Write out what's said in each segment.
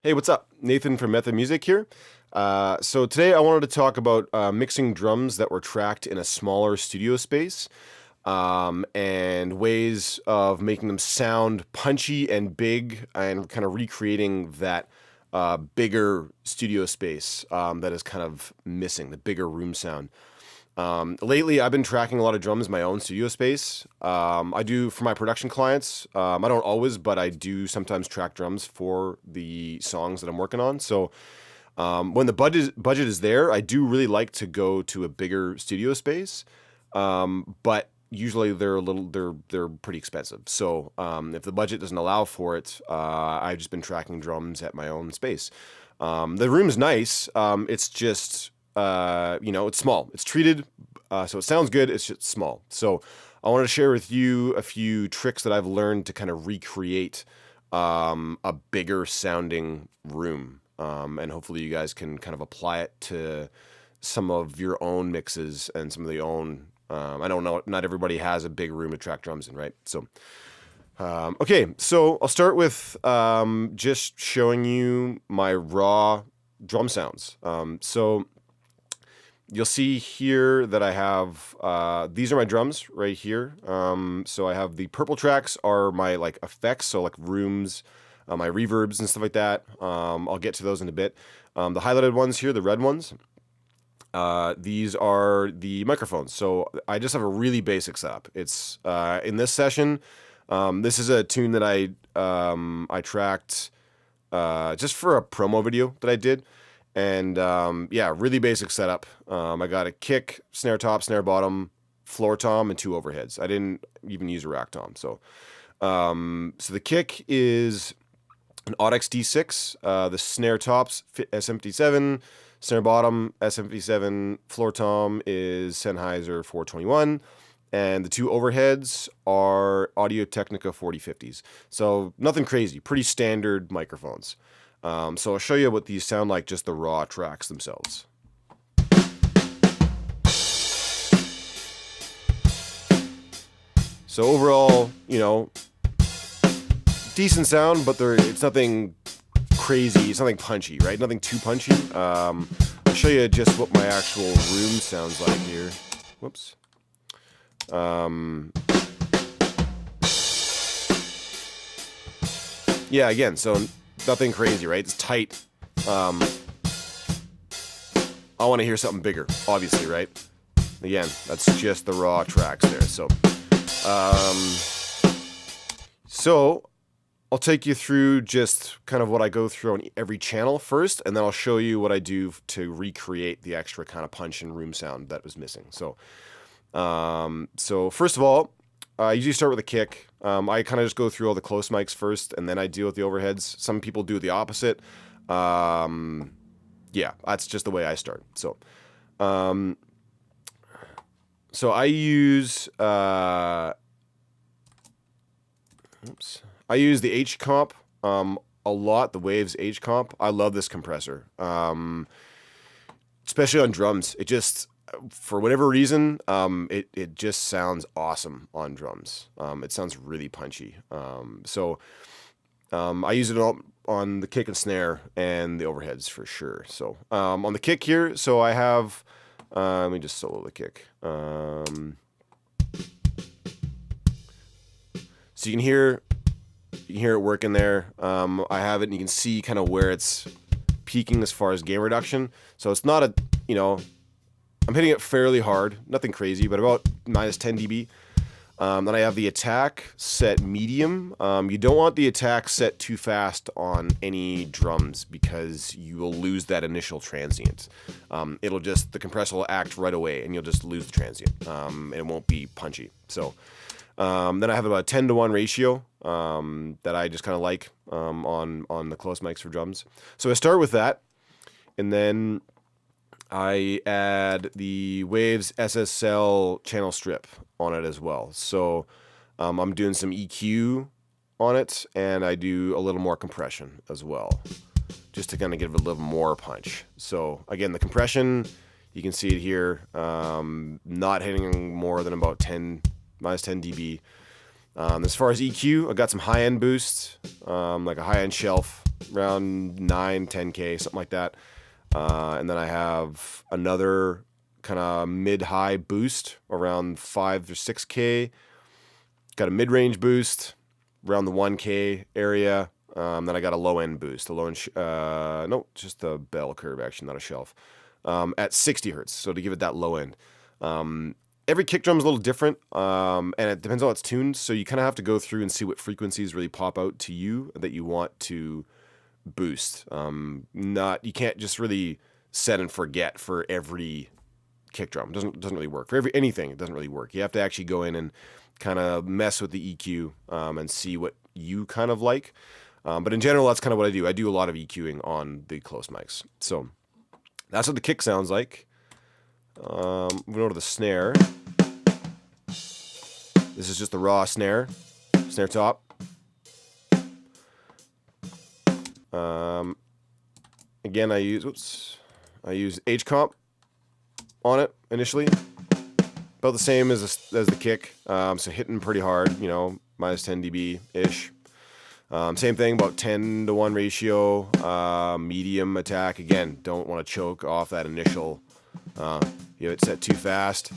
Hey, what's up? Nathan from Method Music here. So today I wanted to talk about mixing drums that were tracked in a smaller studio space and ways of making them sound punchy and big and kind of recreating that bigger studio space that is kind of missing, the bigger room sound. Lately, I've been tracking a lot of drums in my own studio space. I do for my production clients. I don't always, but I do sometimes track drums for the songs that I'm working on. So when the budget is there, I do really like to go to a bigger studio space. But usually they're pretty expensive. So if the budget doesn't allow for it, I've just been tracking drums at my own space. The room's nice. It's just it's small. It's treated, so it sounds good. It's just small. So I wanted to share with you a few tricks that I've learned to kind of recreate a bigger sounding room, and hopefully you guys can kind of apply it to some of your own mixes and some of the own. I don't know. Not everybody has a big room to track drums in, right? So. Okay, so I'll start with just showing you my raw drum sounds. So you'll see here that I have, these are my drums right here. So I have the purple tracks are my like effects, so like rooms, my reverbs and stuff like that. I'll get to those in a bit. The highlighted ones here, the red ones, these are the microphones. So I just have a really basic setup. It's in this session, this is a tune that I tracked just for a promo video that I did. And yeah, really basic setup. I got a kick, snare top, snare bottom, floor tom, and two overheads. I didn't even use a rack tom. So the kick is an Audix D6. The snare tops SM57, snare bottom SM57, floor tom is Sennheiser 421. And the two overheads are Audio-Technica 4050s. So nothing crazy, pretty standard microphones. So I'll show you what these sound like, just the raw tracks themselves. So overall, decent sound, but it's nothing crazy, it's nothing punchy, right? Nothing too punchy. I'll show you just what my actual room sounds like here. Whoops. Yeah, again, so nothing crazy, right? It's tight. I want to hear something bigger, obviously, right? Again, that's just the raw tracks there. So I'll take you through just kind of what I go through on every channel first, and then I'll show you what I do to recreate the extra kind of punch and room sound that was missing. So first of all, I usually start with a kick. I kind of just go through all the close mics first, and then I deal with the overheads. Some people do the opposite. Yeah, that's just the way I start. So I use I use the H comp a lot. The Waves H comp. I love this compressor, especially on drums. It just for whatever reason, it just sounds awesome on drums. It sounds really punchy. I use it on the kick and snare and the overheads for sure. So on the kick here, so I have, let me just solo the kick. So you can hear it working there. I have it, and you can see kind of where it's peaking as far as gain reduction. So it's not I'm hitting it fairly hard, nothing crazy, but about minus 10 dB. Then I have the attack set medium. You don't want the attack set too fast on any drums because you will lose that initial transient. The compressor will act right away and you'll just lose the transient. And it won't be punchy. So then I have about a 10-to-1 ratio that I just kind of like on the close mics for drums. So I start with that, and then I add the Waves SSL channel strip on it as well. So I'm doing some EQ on it, and I do a little more compression as well, just to kind of give it a little more punch. So again, the compression, you can see it here, not hitting more than about minus 10 dB. As far as EQ, I got some high-end boosts, like a high-end shelf, around 9, 10K, something like that. And then I have another kind of mid-high boost around 5 or 6K. Got a mid-range boost around the 1K area. Then I got a low-end boost. No, just the bell curve, actually, not a shelf. At 60 hertz, so to give it that low end. Every kick drum is a little different, and it depends on how it's tuned, so you kind of have to go through and see what frequencies really pop out to you that you want to boost. You can't just really set and forget for every kick drum. It doesn't really work. For anything, it doesn't really work. You have to actually go in and kind of mess with the EQ and see what you kind of like. But in general, that's kind of what I do. I do a lot of EQing on the close mics. So that's what the kick sounds like. Moving over to the snare. This is just the raw snare top. Again, I use H comp on it initially, about the same as the kick. So hitting pretty hard, minus 10 dB ish. Same thing, about 10-to-1 ratio. Medium attack. Again, don't want to choke off that initial. You have it set too fast,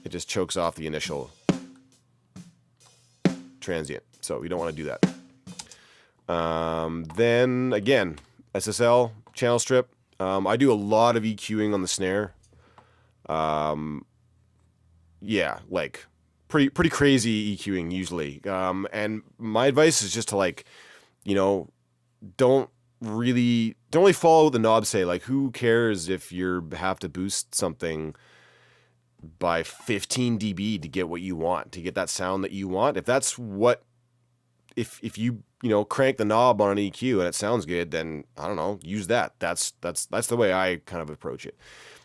it just chokes off the initial transient. So you don't want to do that. Then again, SSL channel strip. I do a lot of EQing on the snare. Yeah, like pretty crazy EQing usually. And my advice is just to don't really follow what the knobs say. Like, who cares if you have to boost something by 15 dB to get what you want, to get that sound that you want? If that's what, if you crank the knob on an EQ and it sounds good, then I don't know, use that. That's the way I kind of approach it.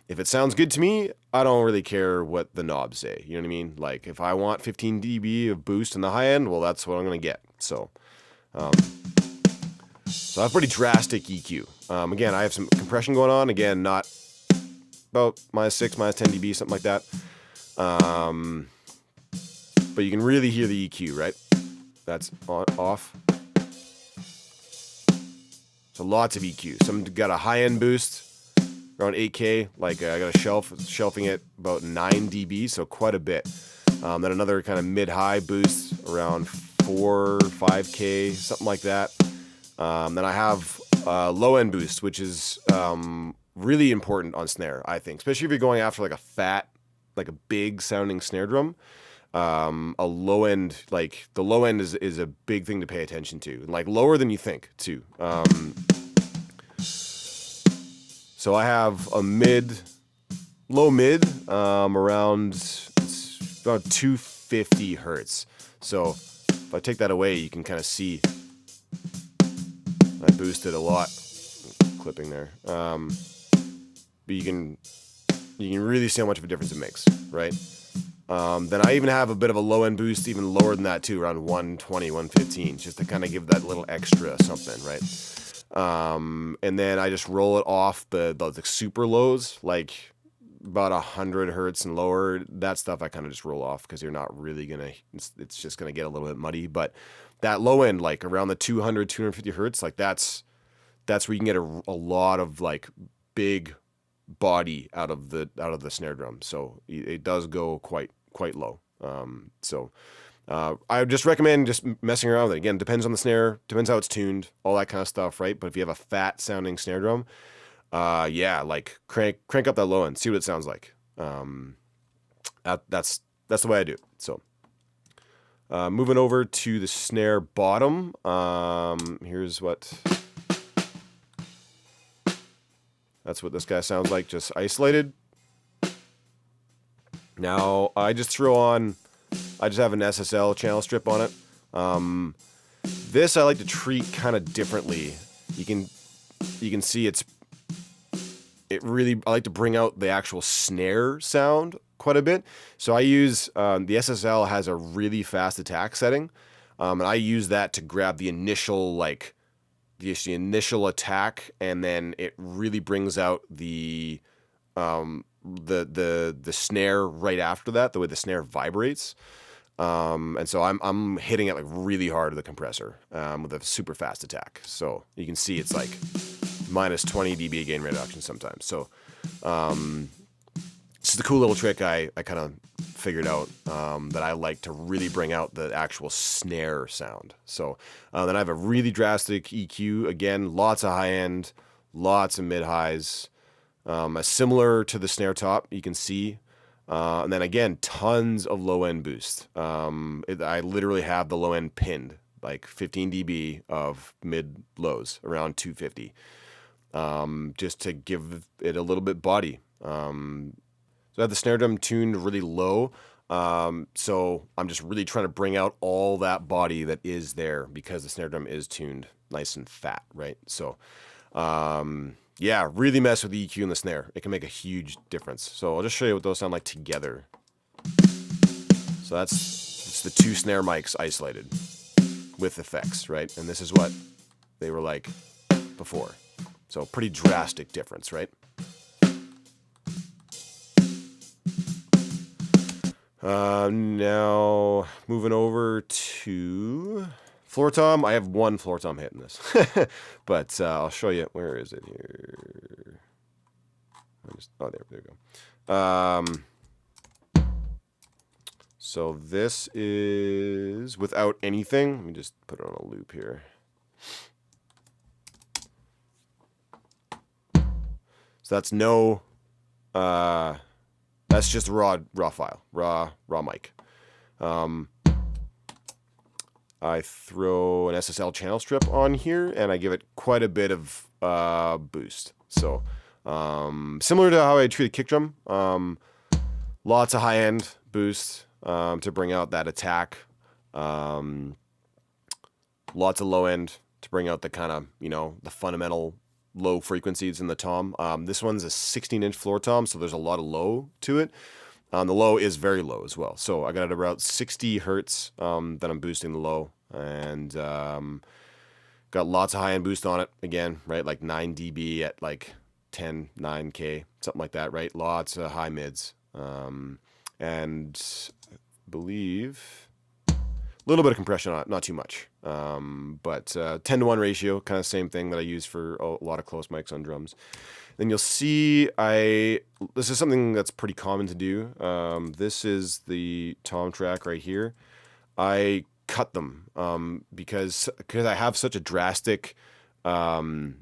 If it sounds good to me, I don't really care what the knobs say. You know what I mean? Like, if I want 15 dB of boost in the high end, well, that's what I'm going to get. So I have pretty drastic EQ. Again, I have some compression going on. Again, not about minus 6, minus 10 dB, something like that. But you can really hear the EQ, right? That's off. So lots of EQ. Some got a high-end boost around 8K. Like I got a shelving it about 9 dB, so quite a bit. Then another kind of mid-high boost around 4, 5K, something like that. Then I have low-end boost, which is really important on snare, I think, especially if you're going after like a big sounding snare drum. A low end, like the low end is a big thing to pay attention to, and like lower than you think too. So I have a low mid, around about 250 hertz. So if I take that away, you can kind of see I boosted a lot. Clipping there. But you can really see how much of a difference it makes, right? Then I even have a bit of a low end boost, even lower than that too, around 120, 115, just to kind of give that little extra something, right? And then I just roll it off the super lows, like about 100 hertz and lower. That stuff I kind of just roll off because you're not really it's just gonna get a little bit muddy. But that low end, like around the 200, 250 hertz, like that's where you can get a lot of like big body out of the snare drum. So it does go quite low. I would just recommend just messing around with it. Again, depends on the snare, depends how it's tuned, all that kind of stuff, right? But if you have a fat sounding snare drum, like crank up that low end, see what it sounds like. That's the way I do it. So moving over to the snare bottom, here's what that's what this guy sounds like, just isolated. Now I just have an SSL channel strip on it. This I like to treat kind of differently. You can see I like to bring out the actual snare sound quite a bit. So I use the SSL has a really fast attack setting, and I use that to grab the initial attack, and then it really brings out the snare right after that, the way the snare vibrates. And so I'm hitting it like really hard with the compressor with a super fast attack. So you can see it's like minus 20 dB gain reduction sometimes. So it's a cool little trick I kind of figured out that I like to really bring out the actual snare sound. So then I have a really drastic EQ. Again, lots of high end, lots of mid highs, similar to the snare top. You can see. And then again, tons of low end boost. I literally have the low end pinned, like 15 dB of mid lows around 250, just to give it a little bit body. So I have the snare drum tuned really low. So I'm just really trying to bring out all that body that is there because the snare drum is tuned nice and fat, right? So, yeah, really mess with the EQ and the snare. It can make a huge difference. So I'll just show you what those sound like together. So it's the two snare mics isolated with effects, right? And this is what they were like before. So pretty drastic difference, right? Now moving over to floor tom. I have one floor tom hit in this, but I'll show you. Where is it here? Oh, there we go. So this is without anything. Let me just put it on a loop here. So that's no. That's just a raw file, raw mic. I throw an SSL channel strip on here, and I give it quite a bit of boost. So similar to how I treat a kick drum, lots of high end boost to bring out that attack. Lots of low end to bring out the kind of the fundamental low frequencies in the tom. This one's a 16-inch floor tom, so there's a lot of low to it. The low is very low as well. So I got it about 60 hertz that I'm boosting the low, and got lots of high-end boost on it. Again, right, like 9 dB at like 10, 9K, something like that, right? Lots of high mids. And I believe a little bit of compression on it, not too much. But 10-to-1 ratio, kind of same thing that I use for a lot of close mics on drums. Then you'll see this is something that's pretty common to do. This is the tom track right here. I cut them because I have such a drastic EQ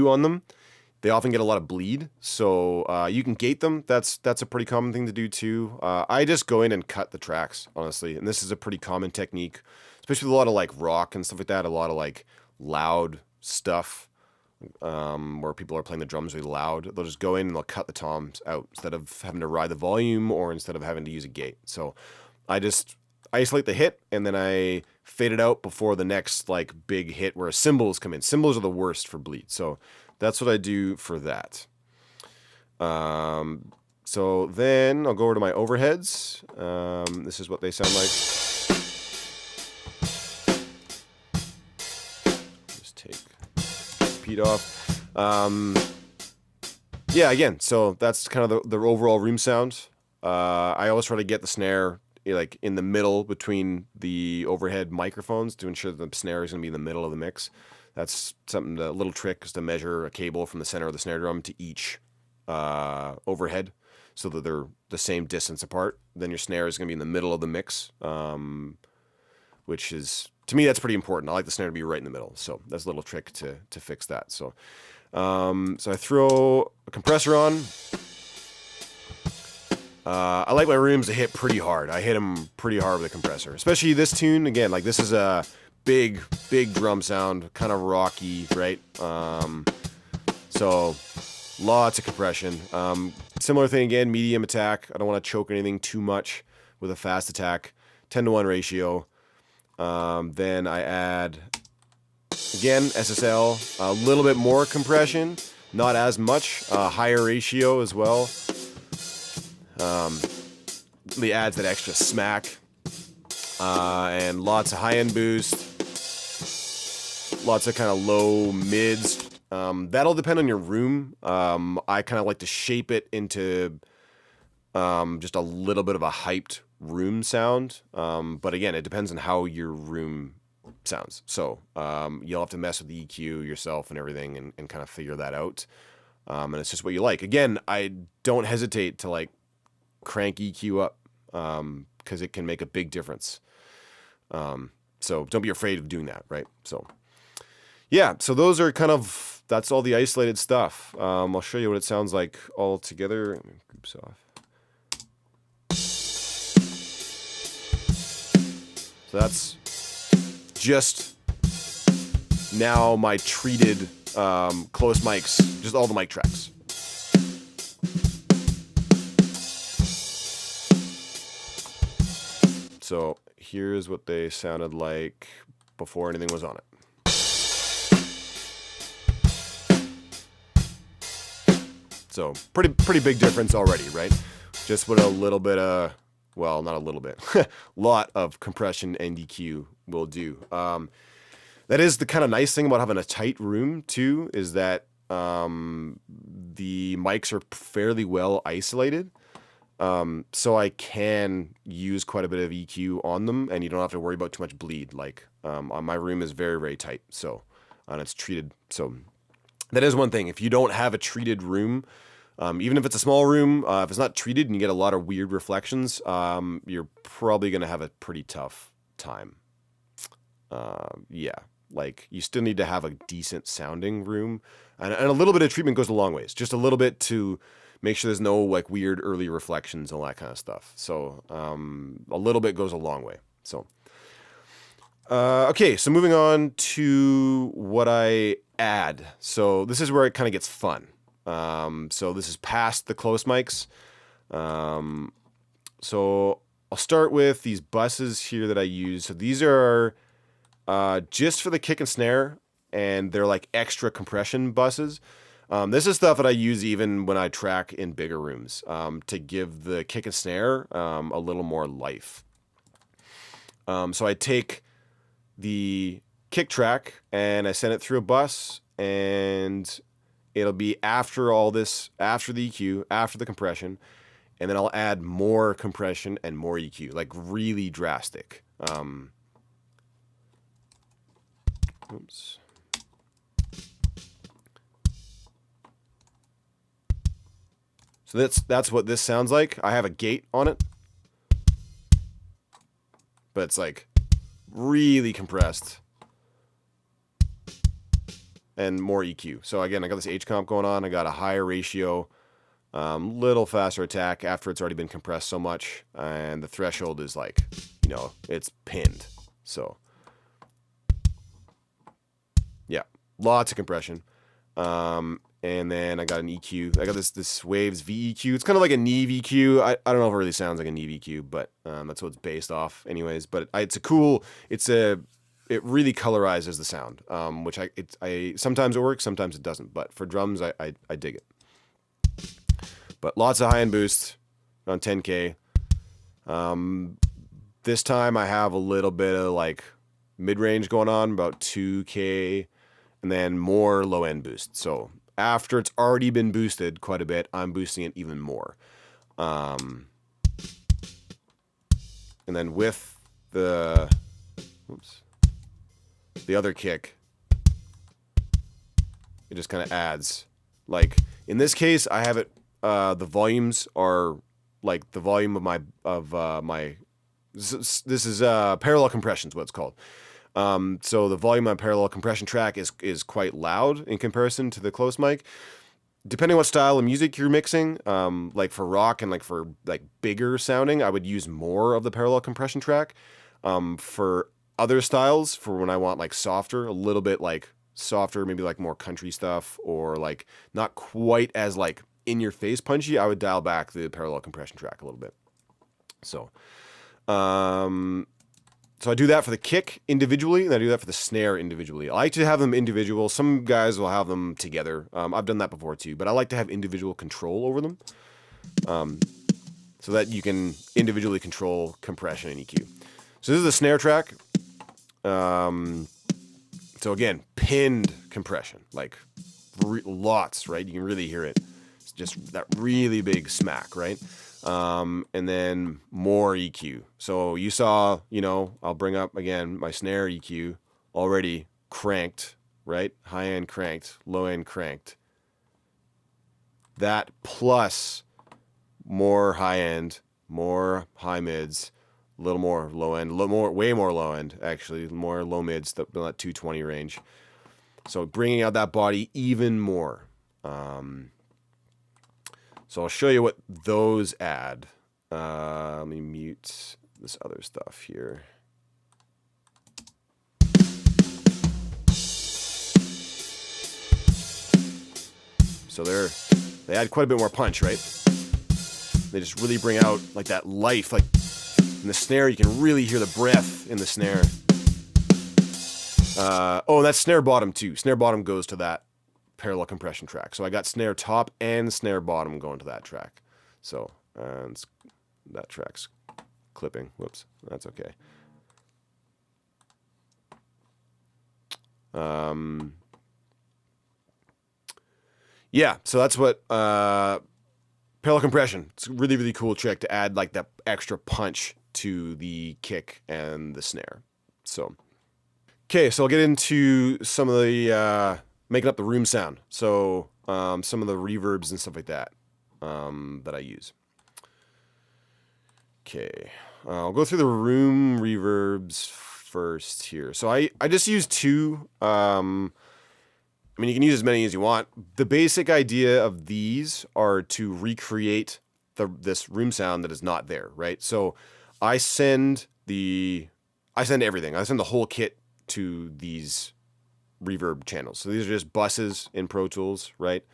on them. They often get a lot of bleed, so you can gate them. That's a pretty common thing to do too. I just go in and cut the tracks, honestly, and this is a pretty common technique, especially with a lot of like rock and stuff like that. A lot of like loud stuff where people are playing the drums really loud. They'll just go in and they'll cut the toms out instead of having to ride the volume or instead of having to use a gate. So I just isolate the hit and then I fade it out before the next like big hit where cymbals come in. Cymbals are the worst for bleed, so that's what I do for that. So then I'll go over to my overheads. This is what they sound like. Just take repeat off. Yeah, again, so that's kind of the overall room sound. I always try to get the snare like in the middle between the overhead microphones to ensure that the snare is going to be in the middle of the mix. That's something, a little trick is to measure a cable from the center of the snare drum to each overhead so that they're the same distance apart. Then your snare is going to be in the middle of the mix, which is, to me, that's pretty important. I like the snare to be right in the middle. So that's a little trick to fix that. So, so I throw a compressor on. I like my rooms to hit pretty hard. I hit them pretty hard with a compressor, especially this tune. Again, like this is a big drum sound, kind of rocky, right? So lots of compression. Similar thing again, medium attack. I don't want to choke anything too much with a fast attack. 10-to-1 ratio. Then I add, again, SSL, a little bit more compression, not as much, higher ratio as well. Really adds that extra smack. And lots of high-end boost, lots of kind of low mids. That'll depend on your room. I kind of like to shape it into just a little bit of a hyped room sound. But again, it depends on how your room sounds. So you'll have to mess with the EQ yourself and everything and kind of figure that out. And it's just what you like. Again, I don't hesitate to like crank EQ up because it can make a big difference. So don't be afraid of doing that, right? So yeah, so those are that's all the isolated stuff. I'll show you what it sounds like all together. Let me groups off. So that's just now my treated close mics, just all the mic tracks. So here's what they sounded like before anything was on it. So pretty big difference already, right? Just with a little bit of, well, not a little bit, lot of compression and EQ will do. That is the kind of nice thing about having a tight room too, is that the mics are fairly well isolated. So I can use quite a bit of EQ on them, and you don't have to worry about too much bleed. Like my room is very, very tight, so and it's treated. So that is one thing. If you don't have a treated room, even if it's a small room, if it's not treated and you get a lot of weird reflections, you're probably going to have a pretty tough time. Yeah, like you still need to have a decent sounding room, and a little bit of treatment goes a long ways. Just a little bit to make sure there's no like weird early reflections and all that kind of stuff. So a little bit goes a long way. So okay, so moving on to what I add. So this is where it kind of gets fun. So this is past the close mics. So I'll start with these buses here that I use. So these are just for the kick and snare, and they're like extra compression buses. This is stuff that I use even when I track in bigger rooms to give the kick and snare a little more life. So I take the kick track and I send it through a bus, and it'll be after all this, after the EQ, after the compression, and then I'll add more compression and more EQ, like really drastic. Oops. So that's what this sounds like. I have a gate on it, but it's like really compressed and more EQ. So again, I got this H comp going on. I got a higher ratio, little faster attack after it's already been compressed so much, and the threshold is like, it's pinned. So yeah, lots of compression. And then I got an EQ. I got this Waves VEQ. It's kind of like a Neve EQ. I don't know if it really sounds like a Neve EQ, but that's what it's based off anyways. But it really colorizes the sound, which I sometimes it works, sometimes it doesn't. But for drums, I dig it. But lots of high-end boost on 10K. This time I have a little bit of like mid-range going on, about 2K, and then more low-end boost. So after it's already been boosted quite a bit, I'm boosting it even more. And then with the other kick, it just kind of adds. Like in this case, I have it. The volumes are like the volume of my. This is parallel compression is what it's called. So the volume on parallel compression track is quite loud in comparison to the close mic. Depending on what style of music you're mixing, like for rock and like for like bigger sounding, I would use more of the parallel compression track. For other styles, for when I want like softer, a little bit like softer, maybe like more country stuff, or like not quite as like in your face punchy, I would dial back the parallel compression track a little bit. So I do that for the kick individually, and I do that for the snare individually. I like to have them individual. Some guys will have them together. I've done that before too, but I like to have individual control over them, so that you can individually control compression and EQ. So this is the snare track. So again, pinned compression, like lots, right? You can really hear it. It's just that really big smack, right? and then more EQ. So you saw, I'll bring up again my snare EQ already cranked, right? High end cranked, low end cranked. That plus more high end, more high mids, a little more low end, way more low end actually, more low mids, that 220 range. So bringing out that body even more. So I'll show you what those add. Let me mute this other stuff here. So they add quite a bit more punch, right? They just really bring out like that life. Like in the snare, you can really hear the breath in the snare. And that's snare bottom too. Snare bottom goes to that parallel compression track. So I got snare top and snare bottom going to that track. So that track's clipping. Whoops, that's okay. Yeah, so that's what parallel compression. It's a really, really cool trick to add like that extra punch to the kick and the snare. So, okay, so I'll get into some of the making up the room sound. So some of the reverbs and stuff like that that I use. Okay, I'll go through the room reverbs first here. So I just use two. I mean, you can use as many as you want. The basic idea of these are to recreate this room sound that is not there, right? So I send everything. I send the whole kit to these reverb channels. So these are just buses in Pro Tools, right?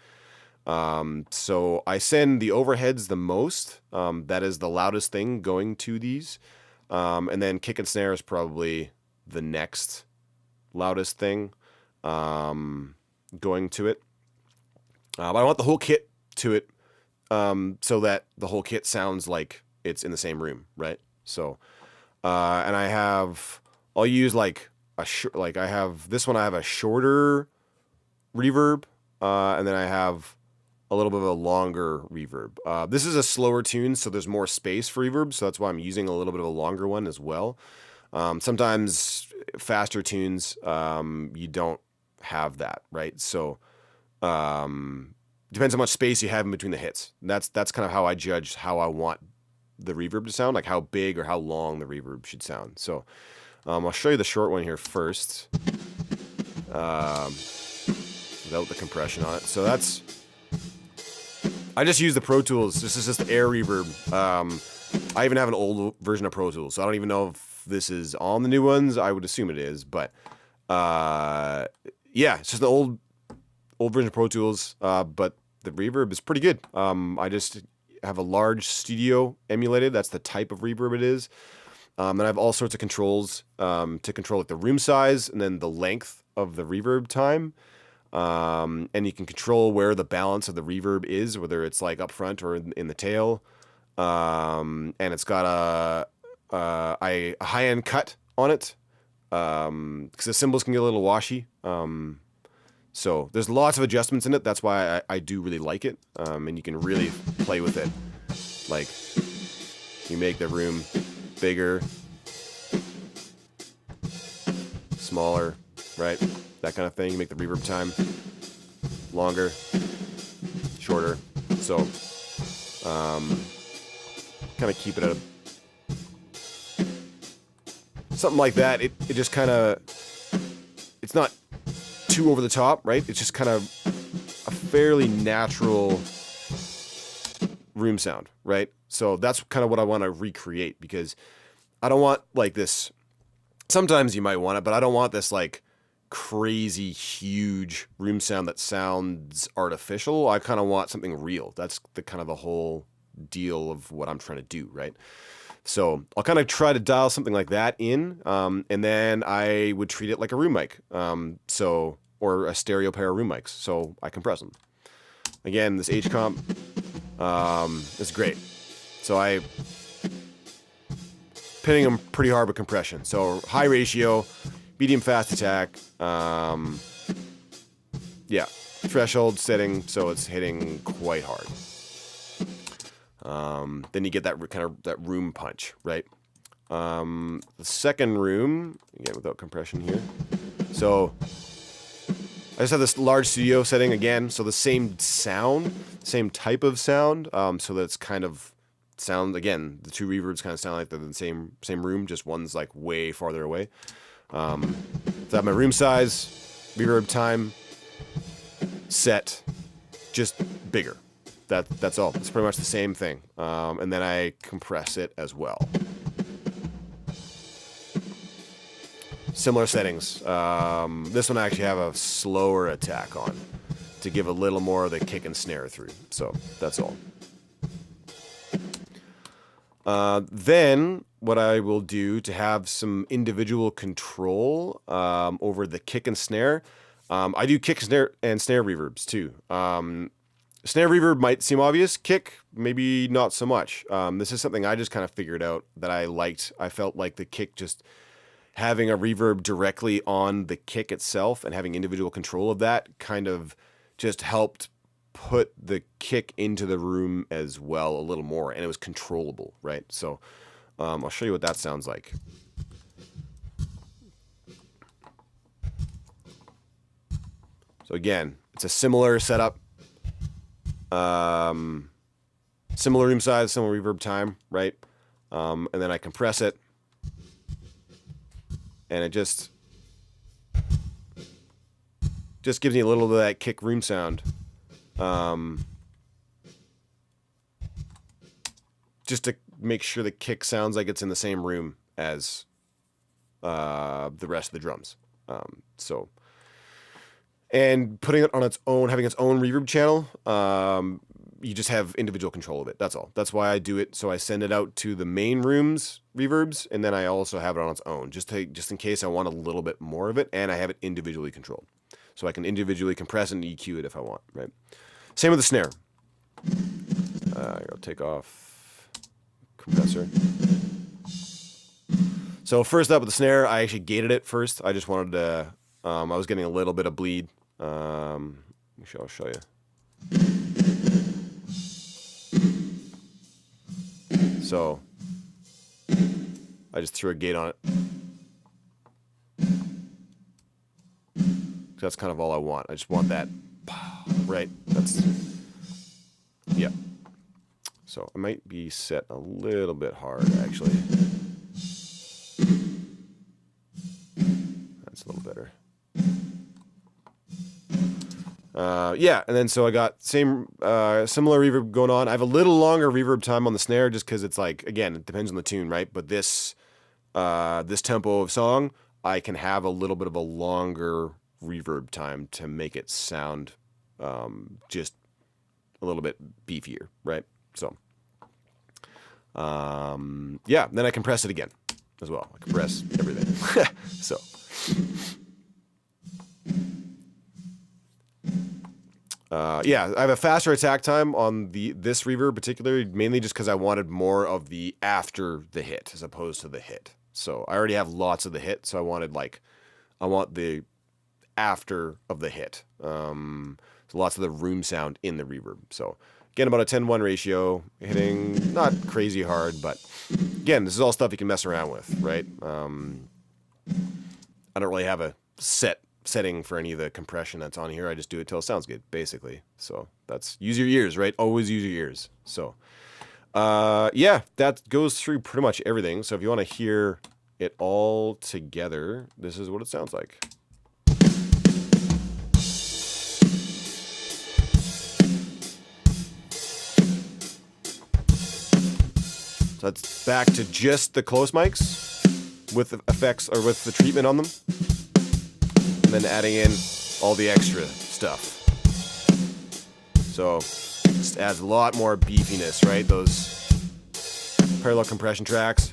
So I send the overheads the most. That is the loudest thing going to these. And then kick and snare is probably the next loudest thing going to it. But I want the whole kit to it so that the whole kit sounds like it's in the same room, right? So, and I'll use like I have this one. I have a shorter reverb, and then I have a little bit of a longer reverb. This is a slower tune, so there's more space for reverb, so that's why I'm using a little bit of a longer one as well. Sometimes faster tunes, you don't have that, right? So depends how much space you have in between the hits. That's kind of how I judge how I want the reverb to sound, like how big or how long the reverb should sound. So I'll show you the short one here first, without the compression on it. So I just use the Pro Tools. This is just the air reverb. I even have an old version of Pro Tools, so I don't even know if this is on the new ones. I would assume it is, but yeah, it's just an old version of Pro Tools, but the reverb is pretty good. I just have a large studio emulated. That's the type of reverb it is. And I have all sorts of controls to control like the room size and then the length of the reverb time. And you can control where the balance of the reverb is, whether it's like up front or in the tail. And it's got a high-end cut on it, because the cymbals can get a little washy. So there's lots of adjustments in it. That's why I do really like it. And you can really play with it. Like, you make the room bigger, smaller, right? That kind of thing. You make the reverb time longer, shorter. So, kind of keep it at something like that. It just kind of, it's not too over the top, right? It's just kind of a fairly natural room sound, right? So that's kind of what I want to recreate, because I don't want like this. Sometimes you might want it, but I don't want this like crazy huge room sound that sounds artificial. I kind of want something real. That's the kind of the whole deal of what I'm trying to do, right? So I'll kind of try to dial something like that in, and then I would treat it like a room mic, or a stereo pair of room mics. So I compress them. Again, this H comp is great. So I pinning them pretty hard with compression. So high ratio, medium fast attack. Yeah, threshold setting, so it's hitting quite hard. Then you get that kind of that room punch, right? The second room, again without compression here. So I just have this large studio setting again, so the same sound, same type of sound, so that it's kind of sound, again, the two reverbs kind of sound like they're in the same room, just one's like way farther away. So I have my room size, reverb time, set, just bigger. That's all. It's pretty much the same thing. And then I compress it as well. Similar settings. This one I actually have a slower attack on to give a little more of the kick and snare through. So that's all. Then what I will do to have some individual control over the kick and snare, I do kick, snare, and snare reverbs too. Snare reverb might seem obvious. Kick, maybe not so much. This is something I just kind of figured out that I liked. I felt like the kick, just having a reverb directly on the kick itself and having individual control of that kind of just helped put the kick into the room as well a little more, and it was controllable, right? So I'll show you what that sounds like. So again, it's a similar setup. Similar room size, similar reverb time, right? And then I compress it, and it just gives me a little bit of that kick room sound. Just to make sure the kick sounds like it's in the same room as the rest of the drums. And putting it on its own, having its own reverb channel, you just have individual control of it. That's all. That's why I do it. So I send it out to the main room's reverbs, and then I also have it on its own, just in case I want a little bit more of it, and I have it individually controlled. So I can individually compress and EQ it if I want, right? Same with the snare. I'll take off compressor. So first up with the snare, I actually gated it first. I just wanted to, I was getting a little bit of bleed. I'll show you. So I just threw a gate on it. That's kind of all I want. I just want that, right? That's, yeah. So I might be set a little bit hard, actually. That's a little better. Yeah, and then so I got similar reverb going on. I have a little longer reverb time on the snare just because it's like, again, it depends on the tune, right? But this tempo of song, I can have a little bit of a longer reverb time to make it sound just a little bit beefier, right? So, yeah, then I compress it again as well. I compress everything. So. Yeah, I have a faster attack time on this reverb particularly, mainly just because I wanted more of the after the hit as opposed to the hit. So I already have lots of the hit, so I want the after of the hit. So lots of the room sound in the reverb. So again, about a 10-1 ratio, hitting not crazy hard, but again, this is all stuff you can mess around with, right? I don't really have a setting for any of the compression that's on here. I just do it till it sounds good, basically. So that's, use your ears, right? Always use your ears. So yeah, that goes through pretty much everything. So if you want to hear it all together, this is what it sounds like. So that's back to just the close mics with the effects or with the treatment on them. And then adding in all the extra stuff. So just adds a lot more beefiness, right? Those parallel compression tracks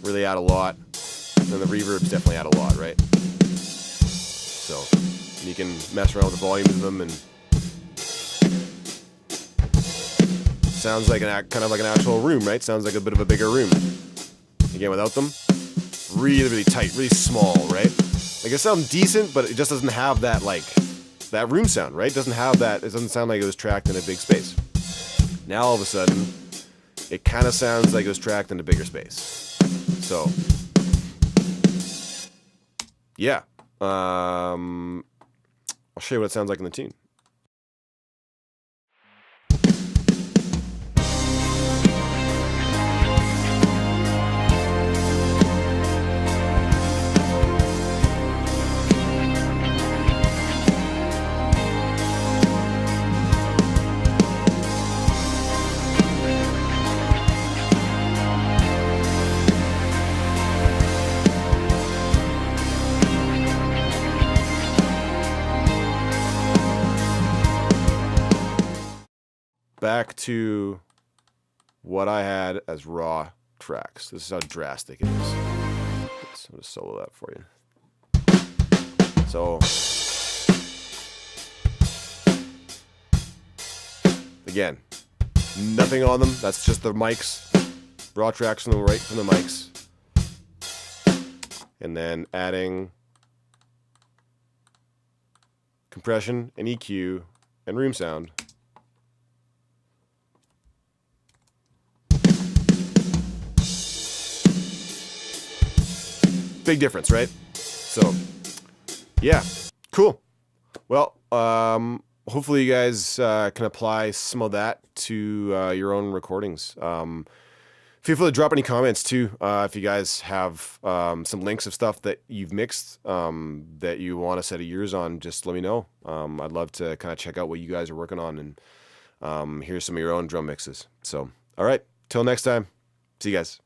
really add a lot. And then the reverbs definitely add a lot, right? So you can mess around with the volume of them, and sounds like kind of like an actual room, right? Sounds like a bit of a bigger room. Again, without them, really, really tight, really small, right? Like, it sounds decent, but it just doesn't have that, like, that room sound, right? It doesn't have that, it doesn't sound like it was tracked in a big space. Now, all of a sudden, it kind of sounds like it was tracked in a bigger space. So, yeah. I'll show you what it sounds like in the tune. Back to what I had as raw tracks. This is how drastic it is. So I'm going to solo that for you. So, again, nothing on them. That's just the mics. Raw tracks from the right from the mics. And then adding compression and EQ and room sound. Big difference, right? So, yeah, cool. Well, hopefully you guys can apply some of that to your own recordings. Feel free to drop any comments too. If you guys have some links of stuff that you've mixed that you want a set of yours on, just let me know. I'd love to kind of check out what you guys are working on and hear some of your own drum mixes. So, all right, till next time. See you guys.